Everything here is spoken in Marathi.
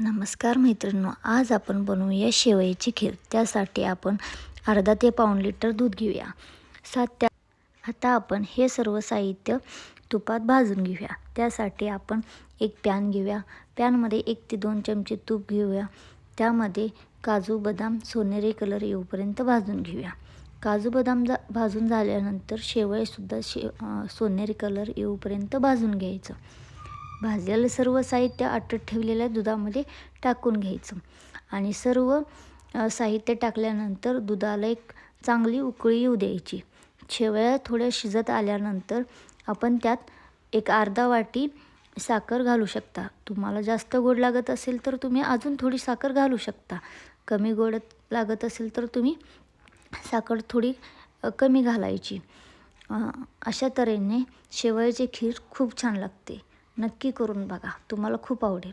नमस्कार मैत्रिणींनो, आज आपण बनवूया शेवयाची खीर। त्यासाठी आपण अर्धा ते पाऊण लिटर दूध घेऊया। आता आपण हे सर्व साहित्य तुपात भाजून घेऊया। त्यासाठी आपण एक पॅन घेऊया। पॅनमध्ये 1 ते 2 चमचे तूप घेऊया। त्यामध्ये काजू बदाम सोनेरी कलर येऊपर्यंत भाजून घेऊया। काजू बदाम भाजून झाल्यानंतर शेवयासुद्धा सोनेरी कलर येऊपर्यंत भाजून घ्यायचं। भाजलेलं सर्व साहित्य आटत ठेवलेल्या दुधामध्ये टाकून घ्यायचं आणि सर्व साहित्य टाकल्यानंतर दुधाला एक चांगली उकळी येऊ द्यायची। शेवया थोड्या शिजत आल्यानंतर आपण त्यात एक अर्धा वाटी साखर घालू शकता। तुम्हाला जास्त गोड लागत असेल तर तुम्ही अजून थोडी साखर घालू शकता। कमी गोड लागत असेल तर तुम्ही साखर थोडी कमी घालायची। अशा तऱ्हेने शेवयाची खीर खूप छान लागते। नक्की करून बघा, तुम्हाला खूप आवडेल।